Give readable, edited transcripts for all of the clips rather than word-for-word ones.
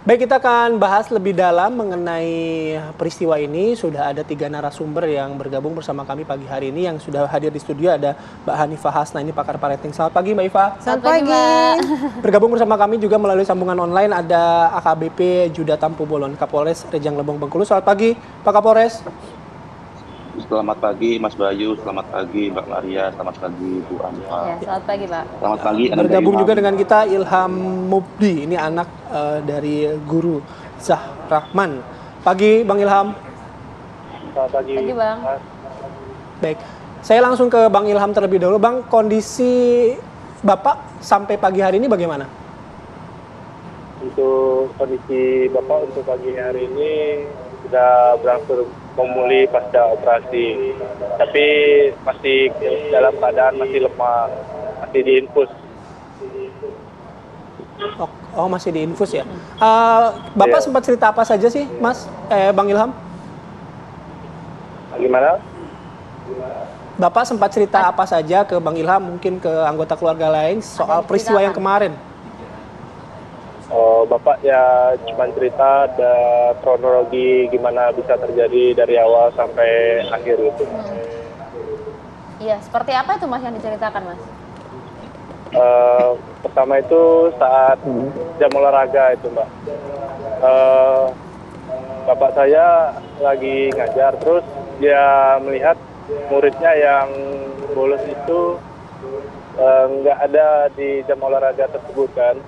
Baik, kita akan bahas lebih dalam mengenai peristiwa ini. Sudah ada 3 narasumber yang bergabung bersama kami pagi hari ini. Yang sudah hadir di studio ada Mbak Hanifah Hasna, ini pakar parenting. Selamat pagi Mbak Iva. Selamat pagi, Mbak. Bergabung bersama kami juga melalui sambungan online ada AKBP Juda Tampu Bolon, Kapolres Rejang Lebong Bengkulu. Selamat pagi Pak Kapolres. Selamat pagi Mas Bayu, selamat pagi Mbak Maria, selamat pagi Bu Anfa. Ya, selamat pagi Pak. Selamat pagi. Bergabung juga dengan kita Ilham Mubdi, ini anak dari guru Zahrahman. Pagi Bang Ilham. Selamat pagi. Pagi Bang. Baik, saya langsung ke Bang Ilham terlebih dahulu. Bang, kondisi Bapak sampai pagi hari ini bagaimana? Untuk kondisi Bapak untuk pagi hari ini sudah berangsur memulih pasca operasi, tapi masih dalam keadaan masih lemah, masih diinfus. Oh, masih diinfus ya. Bapak sempat cerita apa saja sih, Mas, Bang Ilham? Gimana? Bapak sempat cerita apa saja ke Bang Ilham, mungkin ke anggota keluarga lain soal peristiwa yang kemarin? Oh, Bapak ya cuma cerita ada kronologi gimana bisa terjadi dari awal sampai akhir gitu. Iya, seperti apa itu Mas yang diceritakan Mas? Pertama itu saat jam olahraga itu Mbak. Bapak saya lagi ngajar, terus dia melihat muridnya yang bolos itu nggak ada di jam olahraga tersebut kan.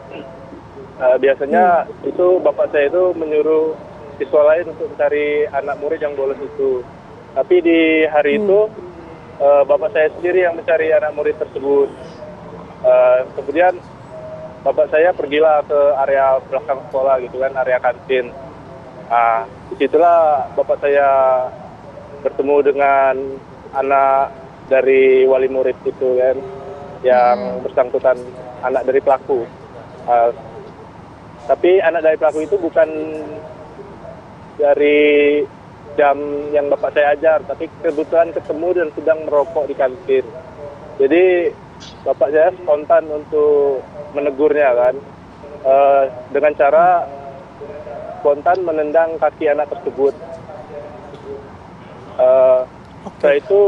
Biasanya itu bapak saya itu menyuruh siswa lain untuk mencari anak murid yang bolos itu. Tapi di hari itu bapak saya sendiri yang mencari anak murid tersebut. Kemudian bapak saya pergilah ke area belakang sekolah gitu kan, area kantin. Disitulah bapak saya bertemu dengan anak dari wali murid itu kan, yang bersangkutan anak dari pelaku. Tapi anak dari pelaku itu bukan dari jam yang bapak saya ajar, tapi kebetulan ketemu dan sedang merokok di kantin. Jadi bapak saya spontan untuk menegurnya kan, dengan cara spontan menendang kaki anak tersebut. Setelah itu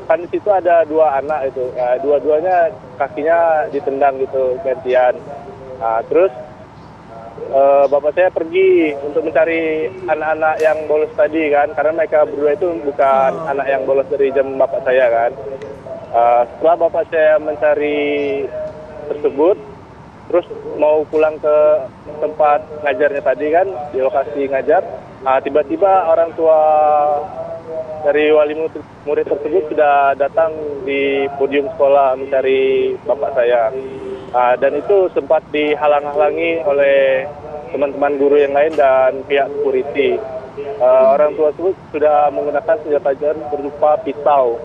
kan di situ ada 2 anak itu, dua-duanya kakinya ditendang gitu gantian. Terus bapak saya pergi untuk mencari anak-anak yang bolos tadi kan, karena mereka berdua itu bukan anak yang bolos dari jam bapak saya kan. Setelah bapak saya mencari tersebut, terus mau pulang ke tempat ngajarnya tadi kan, di lokasi ngajar, tiba-tiba orang tua dari wali murid tersebut sudah datang di podium sekolah mencari bapak saya. Dan itu sempat dihalang-halangi oleh teman-teman guru yang lain dan pihak security. Orang tua tersebut sudah menggunakan senjata tajam berupa pisau.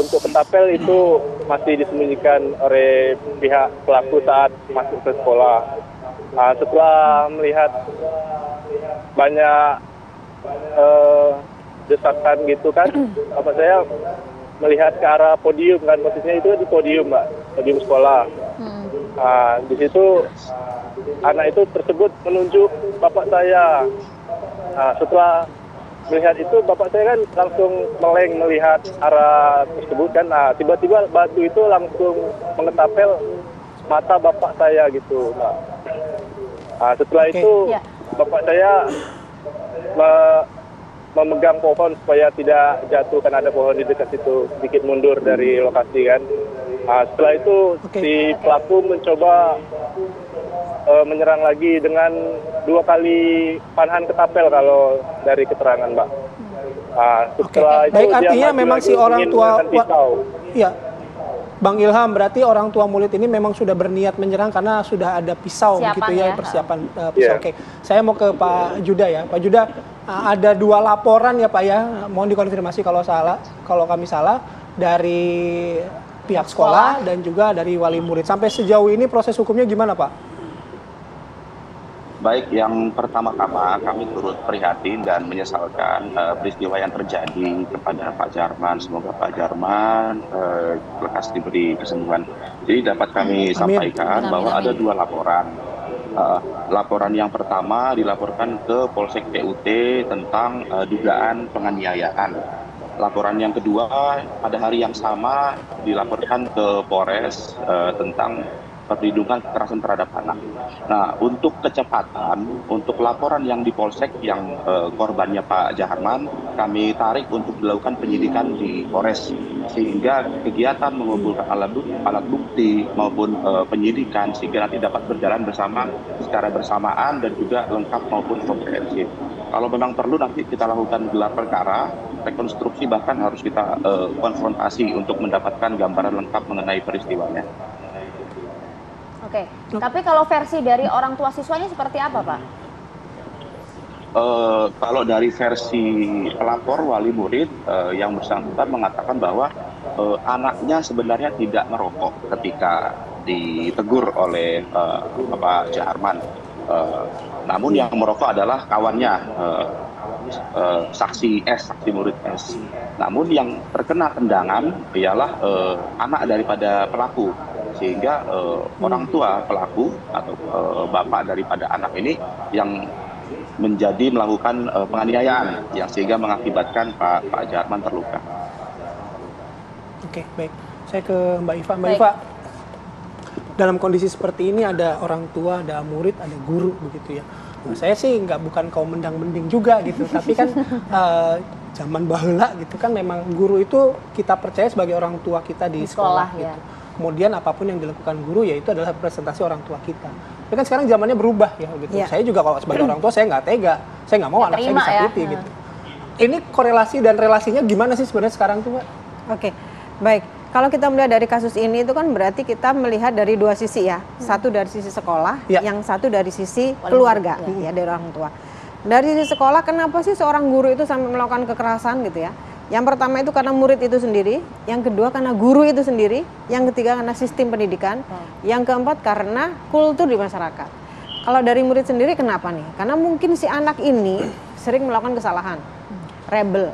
Untuk ketapel itu masih disembunyikan oleh pihak pelaku saat masuk ke sekolah. Setelah melihat banyak desakan gitu kan, bapak saya melihat ke arah podium kan, posisinya itu di podium Mbak, podium sekolah. Di situ anak itu tersebut menunjuk bapak saya. Setelah melihat itu bapak saya kan langsung meleng melihat arah tersebut kan. Tiba-tiba batu itu langsung mengetapel mata bapak saya gitu Mbak. Setelah itu bapak saya memegang pohon supaya tidak jatuh, kan ada pohon di dekat situ, sedikit mundur dari lokasi kan. Setelah itu si pelaku mencoba menyerang lagi dengan 2 kali panahan ketapel kalau dari keterangan Mbak. Setelah itu baik, artinya memang si orang tua, ya, Bang Ilham, berarti orang tua murid ini memang sudah berniat menyerang karena sudah ada pisau begitu ya, persiapan pisau. Oke, saya mau ke Pak Juda ya. Pak Juda, ada 2 laporan ya Pak ya, mohon dikonfirmasi kalau kami salah, dari pihak sekolah dan juga dari wali murid. Sampai sejauh ini proses hukumnya gimana Pak? Baik, yang pertama-tama kami turut prihatin dan menyesalkan peristiwa yang terjadi kepada Pak Jarman. Semoga Pak Jarman lekas diberi kesembuhan. Jadi dapat kami sampaikan bahwa ada 2 laporan. Laporan yang pertama dilaporkan ke Polsek PUT tentang dugaan penganiayaan. Laporan yang kedua pada hari yang sama dilaporkan ke Polres tentang perlindungan kekerasan terhadap anak. Nah, untuk kecepatan, untuk laporan yang di Polsek yang korbannya Pak Jaharman, kami tarik untuk dilakukan penyidikan di Polres, sehingga kegiatan mengumpulkan alat bukti maupun penyidikan sehingga nanti dapat berjalan bersama secara bersamaan dan juga lengkap maupun komprehensif. Kalau memang perlu nanti kita lakukan gelar perkara, rekonstruksi, bahkan harus kita konfrontasi untuk mendapatkan gambaran lengkap mengenai peristiwanya. Oke, tapi kalau versi dari orang tua siswanya seperti apa, Pak? Kalau dari versi pelapor wali murid yang bersangkutan mengatakan bahwa anaknya sebenarnya tidak merokok ketika ditegur oleh Bapak Jaharman. Namun yang merokok adalah kawannya, saksi murid S. Namun yang terkena tendangan ialah anak daripada pelaku, sehingga orang tua pelaku atau bapak daripada anak ini yang menjadi melakukan penganiayaan yang sehingga mengakibatkan Pak Jaharman terluka. Oke, baik. Saya ke Mbak Iva. Mbak Iva, dalam kondisi seperti ini ada orang tua, ada murid, ada guru begitu ya. Nah, saya sih bukan kaum mendang-mending juga gitu, tapi kan zaman baheula gitu kan memang guru itu kita percaya sebagai orang tua kita di sekolah gitu. Ya. Kemudian apapun yang dilakukan guru ya itu adalah representasi orang tua kita. Tapi kan sekarang zamannya berubah ya gitu. Ya. Saya juga kalau sebagai orang tua saya nggak tega, saya nggak mau anak saya disakiti gitu. Ini korelasi dan relasinya gimana sih sebenarnya sekarang tuh, Mbak? Oke, baik. Kalau kita melihat dari kasus ini itu kan berarti kita melihat dari dua sisi ya. Satu dari sisi sekolah, yang satu dari sisi keluarga ya dari orang tua. Dari sisi sekolah, kenapa sih seorang guru itu sampai melakukan kekerasan gitu ya? Yang pertama itu karena murid itu sendiri, yang kedua karena guru itu sendiri, yang ketiga karena sistem pendidikan, yang keempat karena kultur di masyarakat. Kalau dari murid sendiri kenapa nih? Karena mungkin si anak ini sering melakukan kesalahan, rebel,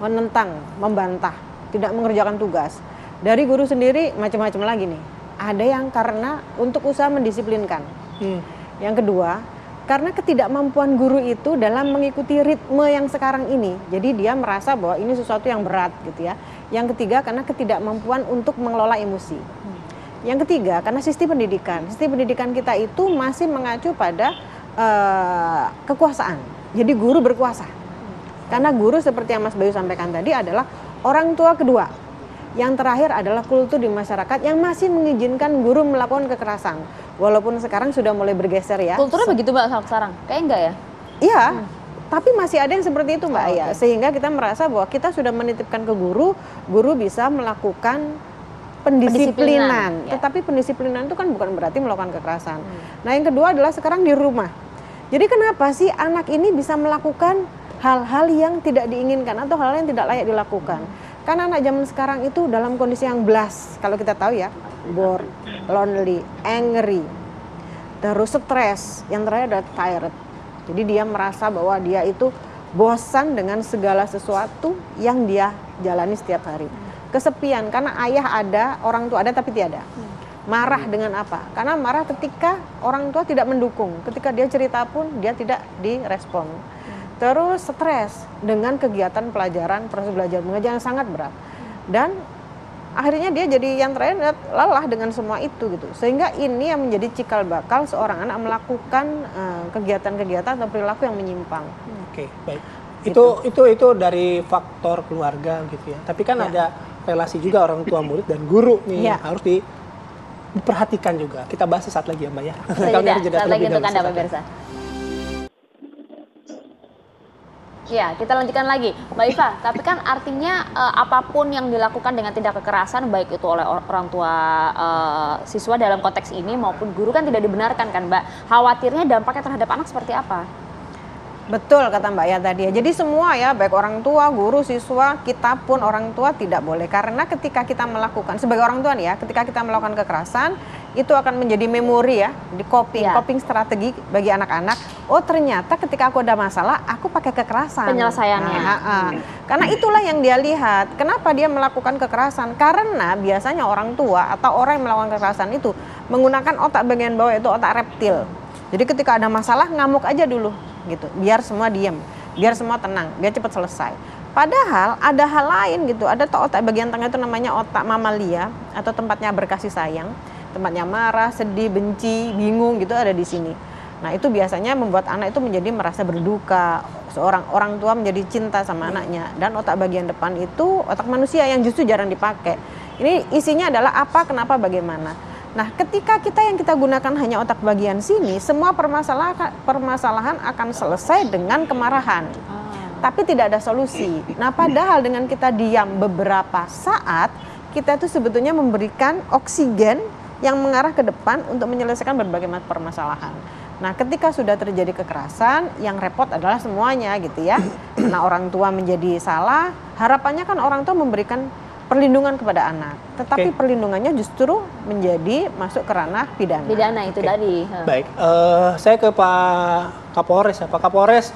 menentang, membantah, tidak mengerjakan tugas. Dari guru sendiri macam-macam lagi nih. Ada yang karena untuk usaha mendisiplinkan. Yang kedua, karena ketidakmampuan guru itu dalam mengikuti ritme yang sekarang ini. Jadi dia merasa bahwa ini sesuatu yang berat gitu ya. Yang ketiga karena ketidakmampuan untuk mengelola emosi. Yang ketiga karena sistem pendidikan. Sistem pendidikan kita itu masih mengacu pada kekuasaan. Jadi guru berkuasa. Karena guru seperti yang Mas Bayu sampaikan tadi adalah orang tua kedua. Yang terakhir adalah kultur di masyarakat yang masih mengizinkan guru melakukan kekerasan. Walaupun sekarang sudah mulai bergeser ya. Kulturnya begitu Mbak sekarang? Kayaknya enggak ya? Iya, tapi masih ada yang seperti itu Mbak Aya. Sehingga kita merasa bahwa kita sudah menitipkan ke guru, guru bisa melakukan pendisiplinan. Tetapi pendisiplinan itu kan bukan berarti melakukan kekerasan. Nah yang kedua adalah sekarang di rumah. Jadi kenapa sih anak ini bisa melakukan hal-hal yang tidak diinginkan atau hal-hal yang tidak layak dilakukan? Karena anak zaman sekarang itu dalam kondisi yang blast, kalau kita tahu ya, bored, lonely, angry, terus stres, yang terakhir adalah tired. Jadi dia merasa bahwa dia itu bosan dengan segala sesuatu yang dia jalani setiap hari. Kesepian, karena ayah ada, orang tua ada tapi tiada. Marah dengan apa? Karena marah ketika orang tua tidak mendukung, ketika dia cerita pun dia tidak direspon. Terus stres dengan kegiatan pelajaran, proses belajar mengajar yang sangat berat. Dan akhirnya dia jadi yang terakhir lelah dengan semua itu gitu. Sehingga ini yang menjadi cikal bakal seorang anak melakukan kegiatan-kegiatan atau perilaku yang menyimpang. Oke, baik. Itu dari faktor keluarga gitu ya. Tapi kan ada relasi juga orang tua murid dan guru nih harus diperhatikan juga. Kita bahas sesaat lagi ya Mbak ya. Saat lagi untuk Anda pemirsa. Ya, kita lanjutkan lagi, Mbak Iva. Tapi kan artinya apapun yang dilakukan dengan tindak kekerasan, baik itu oleh orang tua siswa dalam konteks ini maupun guru kan tidak dibenarkan kan, Mbak. Khawatirnya dampaknya terhadap anak seperti apa? Betul kata Mbak ya tadi ya. Jadi semua ya, baik orang tua, guru, siswa, kita pun orang tua tidak boleh. Karena ketika kita melakukan, sebagai orang tua nih ya, ketika kita melakukan kekerasan, itu akan menjadi memori ya, di coping strategi bagi anak-anak. Oh ternyata ketika aku ada masalah, aku pakai kekerasan. Penyelesaiannya. Karena itulah yang dia lihat. Kenapa dia melakukan kekerasan? Karena biasanya orang tua atau orang yang melakukan kekerasan itu menggunakan otak bagian bawah, itu otak reptil. Jadi ketika ada masalah ngamuk aja dulu gitu, biar semua diam, biar semua tenang, biar cepat selesai. Padahal ada hal lain gitu, ada otak bagian tengah itu namanya otak mamalia atau tempatnya berkasih sayang, tempatnya marah, sedih, benci, bingung gitu ada di sini. Nah itu biasanya membuat anak itu menjadi merasa berduka, seorang orang tua menjadi cinta sama anaknya. Dan otak bagian depan itu otak manusia yang justru jarang dipakai. Ini isinya adalah apa, kenapa, bagaimana. Nah ketika yang kita gunakan hanya otak bagian sini, semua permasalahan akan selesai dengan kemarahan. Tapi tidak ada solusi. Nah padahal dengan kita diam beberapa saat, kita itu sebetulnya memberikan oksigen yang mengarah ke depan untuk menyelesaikan berbagai macam permasalahan. Nah ketika sudah terjadi kekerasan, yang repot adalah semuanya gitu ya. Nah orang tua menjadi salah, harapannya kan orang tua memberikan perlindungan kepada anak. Tetapi perlindungannya justru menjadi masuk ke ranah pidana. Pidana itu tadi. Baik, saya ke Pak Kapolres ya. Pak Kapolres,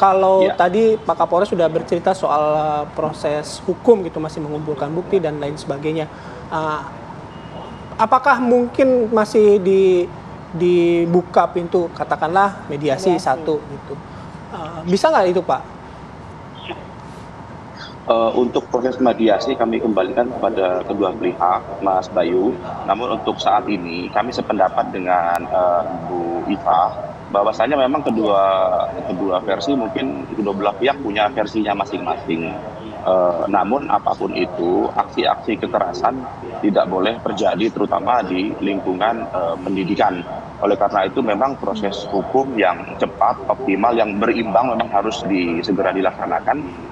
kalau tadi Pak Kapolres sudah bercerita soal proses hukum gitu, masih mengumpulkan bukti dan lain sebagainya. Apakah mungkin masih dibuka pintu katakanlah mediasi satu gitu, bisa nggak itu Pak? Untuk proses mediasi kami kembalikan kepada kedua pihak, Mas Bayu. Namun untuk saat ini kami sependapat dengan Bu Iva bahwasanya memang kedua versi mungkin kedua belah pihak punya versinya masing-masing. Namun apapun itu, aksi-aksi kekerasan tidak boleh terjadi terutama di lingkungan pendidikan. Oleh karena itu memang proses hukum yang cepat, optimal, yang berimbang memang harus segera dilaksanakan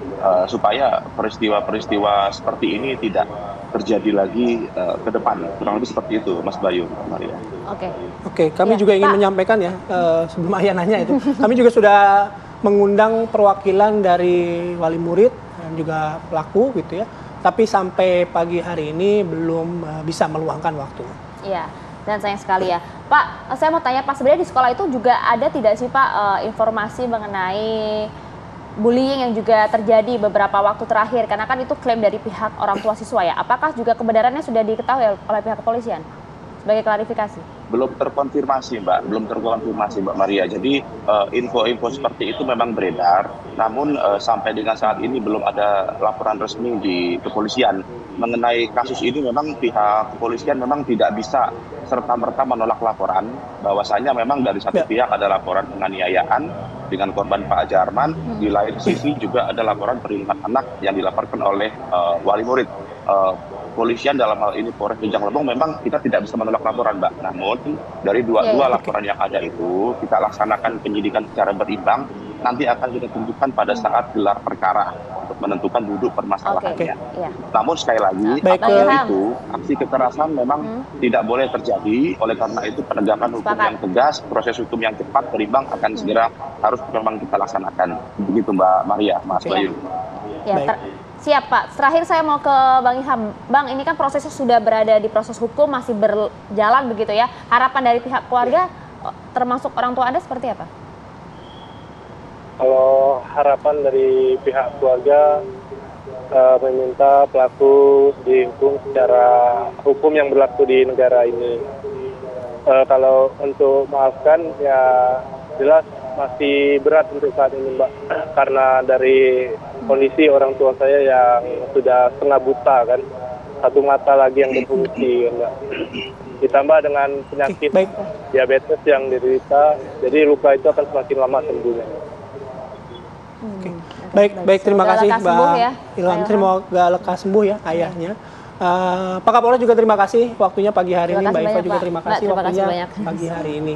supaya peristiwa-peristiwa seperti ini tidak terjadi lagi ke depan. Kurang lebih seperti itu, Mas Bayu, Maria. Oke, kami juga ingin menyampaikan ya, sebelum Ayah nanya itu, kami juga sudah mengundang perwakilan dari wali murid dan juga pelaku gitu ya. Tapi sampai pagi hari ini belum bisa meluangkan waktu. Iya, dan sayang sekali ya. Pak, saya mau tanya Pak, sebenarnya di sekolah itu juga ada tidak sih Pak informasi mengenai bullying yang juga terjadi beberapa waktu terakhir? Karena kan itu klaim dari pihak orang tua siswa ya. Apakah juga kebenarannya sudah diketahui oleh pihak kepolisian? Sebagai klarifikasi. Belum terkonfirmasi Mbak Maria. Jadi info-info seperti itu memang beredar, namun sampai dengan saat ini belum ada laporan resmi di kepolisian. Mengenai kasus ini memang pihak kepolisian memang tidak bisa serta-merta menolak laporan, bahwasanya memang dari satu pihak ada laporan penganiayaan dengan korban Pak Jarman, di lain sisi juga ada laporan perlindungan anak yang dilaporkan oleh wali murid. Polisian dalam hal ini Polres Rejang Lebong memang kita tidak bisa menolak laporan, Mbak. Namun dari dua laporan yang ada itu kita laksanakan penyidikan secara berimbang. Nanti akan kita tunjukkan pada saat gelar perkara untuk menentukan duduk permasalahannya. Namun sekali lagi, apapun itu aksi kekerasan memang tidak boleh terjadi. Oleh karena itu penegakan hukum yang tegas, proses hukum yang cepat berimbang akan segera harus memang kita laksanakan. Begitu Mbak Maria, Mas Bayu. Siap Pak, terakhir saya mau ke Bang Ilham. Bang, ini kan prosesnya sudah berada di proses hukum, masih berjalan begitu ya. Harapan dari pihak keluarga, termasuk orang tua Anda seperti apa? Kalau harapan dari pihak keluarga meminta pelaku dihukum secara hukum yang berlaku di negara ini. Kalau untuk maafkan ya jelas masih berat untuk saat ini Mbak, karena dari kondisi orang tua saya yang sudah setengah buta kan, satu mata lagi yang berfungsi Mbak. Ditambah dengan penyakit diabetes yang diderita, jadi luka itu akan semakin lama sembuhnya. Baik, terima kasih Mbak Ilham, semoga lekas sembuh ya ayahnya. Pak Kapolres juga terima kasih waktunya pagi hari ini, Mbak Iva juga terima kasih waktunya pagi hari ini.